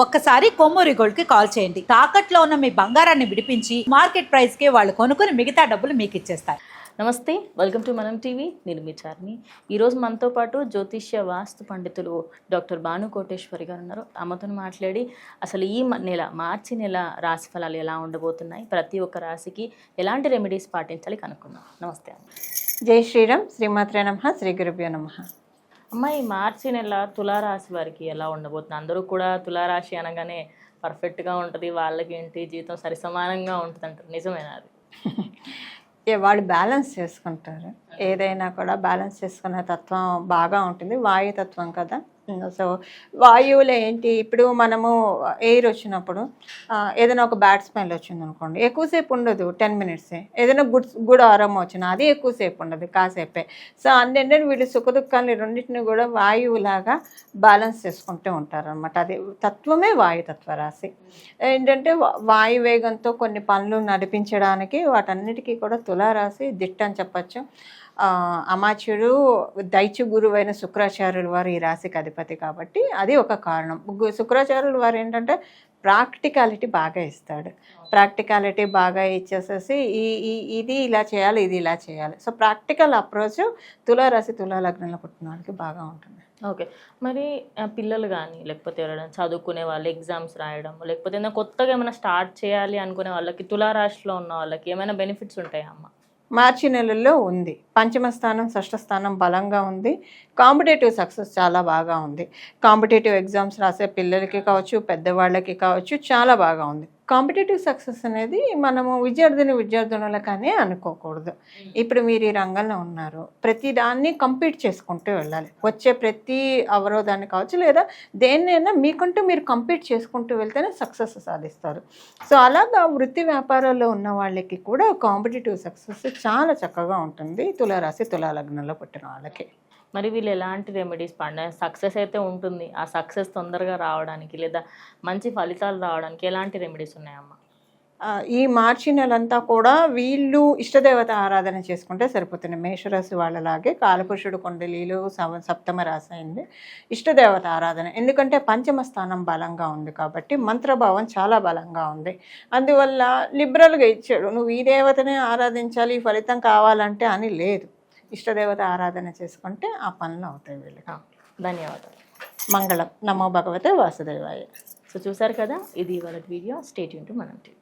ఒక్కసారి కొమ్మూరి గోల్డ్ కి కాల్ చేయండి. తాకట్లో ఉన్న మీ బంగారాన్ని విడిపించి మార్కెట్ ప్రైస్ కి వాళ్ళు కొనుక్కుని మిగతా డబ్బులు మీకు ఇచ్చేస్తారు. నమస్తే, వెల్కమ్ టు మనం టీవీ. నేను మీ చార్మి. ఈరోజు మనతో పాటు జ్యోతిష్య వాస్తు పండితులు డాక్టర్ భాను కోటేశ్వరి గారు ఉన్నారు. ఆమెతో మాట్లాడి అసలు ఈ నెల మార్చి నెల రాశి ఫలాలు ఎలా ఉండబోతున్నాయి, ప్రతి ఒక్క రాశికి ఎలాంటి రెమెడీస్ పాటించాలి కనుక్కుందాం. నమస్తే అమ్మ. జై శ్రీరామ్. శ్రీమాత్రే నమః. శ్రీ గురుభ్యో నమః. అమ్మ, ఈ మార్చి నెల తులారాశి వారికి ఎలా ఉండబోతుంది? అందరూ కూడా తులారాశి అనగానే పర్ఫెక్ట్గా ఉంటుంది, వాళ్ళకి ఏంటి జీవితం సరిసమానంగా ఉంటుంది అంటారు. నిజమేనా అది? వాళ్ళు బ్యాలెన్స్ చేసుకుంటారు. ఏదైనా కూడా బ్యాలెన్స్ చేసుకునే తత్వం బాగా ఉంటుంది. వాయుతత్వం కదా. సో వాయువులో ఏంటి, ఇప్పుడు మనము ఎయిర్ వచ్చినప్పుడు ఏదైనా ఒక బ్యాడ్ స్మెల్ వచ్చింది అనుకోండి, ఎక్కువసేపు ఉండదు, 10 మినిట్సే. ఏదైనా గుడ్ ఆరోమా వచ్చినా అది ఎక్కువసేపు ఉండదు, కాసేపే. సో అందుకంటే వీళ్ళు సుఖదుఖాలు రెండింటిని కూడా వాయువులాగా బ్యాలెన్స్ చేసుకుంటూ ఉంటారు అనమాట. అది తత్వమే వాయుతత్వ రాశి. ఏంటంటే వాయువేగంతో కొన్ని పనులు నడిపించడానికి వాటన్నిటికీ కూడా తులారాశి దిట్ట అని చెప్పచ్చు. అమాచ్యుడు దైత్య గురువైన శుక్రాచార్యుల వారు ఈ రాశికి అధిపతి కాబట్టి అది ఒక కారణం. శుక్రాచార్యుల వారు ఏంటంటే ప్రాక్టికాలిటీ బాగా ఇస్తాడు. ప్రాక్టికాలిటీ బాగా ఇచ్చేసేసి ఇది ఇలా చేయాలి, ఇది ఇలా చేయాలి. సో ప్రాక్టికల్ అప్రోచ్ తులారాశి తులాలగ్నంలో పుట్టిన వాళ్ళకి బాగా ఉంటుంది. ఓకే, మరి పిల్లలు కానీ లేకపోతే ఎవరైనా చదువుకునే వాళ్ళు ఎగ్జామ్స్ రాయడం, లేకపోతే ఏదైనా కొత్తగా ఏమైనా స్టార్ట్ చేయాలి అనుకునే వాళ్ళకి, తులారాశిలో ఉన్న వాళ్ళకి ఏమైనా బెనిఫిట్స్ ఉంటాయా అమ్మ? మార్చి నెలల్లో ఉంది. పంచమ స్థానం, షష్ఠ స్థానం బలంగా ఉంది. కాంపిటేటివ్ సక్సెస్ చాలా బాగా ఉంది. కాంపిటేటివ్ ఎగ్జామ్స్ రాసే పిల్లలకి కావచ్చు, పెద్దవాళ్ళకి కావచ్చు, చాలా బాగా ఉంది. కాంపిటేటివ్ సక్సెస్ అనేది మనము విద్యార్థులకనే అనుకోకూడదు. ఇప్పుడు మీరు ఈ రంగంలో ఉన్నారు, ప్రతి దాన్ని కంపీట్ చేసుకుంటూ వెళ్ళాలి. వచ్చే ప్రతి అవరోధాన్ని కావచ్చు, లేదా దేన్నైనా మీకంటూ మీరు కంపీట్ చేసుకుంటూ వెళ్తేనే సక్సెస్ సాధిస్తారు. సో అలాగా వృత్తి వ్యాపారాల్లో ఉన్న వాళ్ళకి కూడా కాంపిటేటివ్ సక్సెస్ చాలా చక్కగా ఉంటుంది తులారాశి తులాలగ్నంలో పుట్టిన వాళ్ళకి. మరి వీళ్ళు ఎలాంటి రెమెడీస్ సక్సెస్ అయితే ఉంటుంది, ఆ సక్సెస్ తొందరగా రావడానికి లేదా మంచి ఫలితాలు రావడానికి ఎలాంటి రెమెడీస్ ఉన్నాయమ్మా? ఈ మార్చి నెలంతా కూడా వీళ్ళు ఇష్టదేవత ఆరాధన చేసుకుంటే సరిపోతుంది. మేషరాశి వాళ్ళలాగే కాలపురుషుడు కుండలీలు సప్తమ రాశి అయింది. ఇష్టదేవత ఆరాధన, ఎందుకంటే పంచమ స్థానం బలంగా ఉంది కాబట్టి మంత్రభావం చాలా బలంగా ఉంది. అందువల్ల లిబరల్గా ఇచ్చాడు, నువ్వు ఈ దేవతనే ఆరాధించాలి, ఫలితం కావాలంటే అని లేదు. ఇష్టదేవత ఆరాధన చేసుకుంటే ఆ పనులు అవుతాయి వీళ్ళకి. ధన్యవాదాలు. మంగళం. నమో భగవతే వాసుదేవాయ. సో చూసారు కదా, ఇది వాళ్ళ వీడియో. స్టే ట్యూన్ టు మనం టీవీ.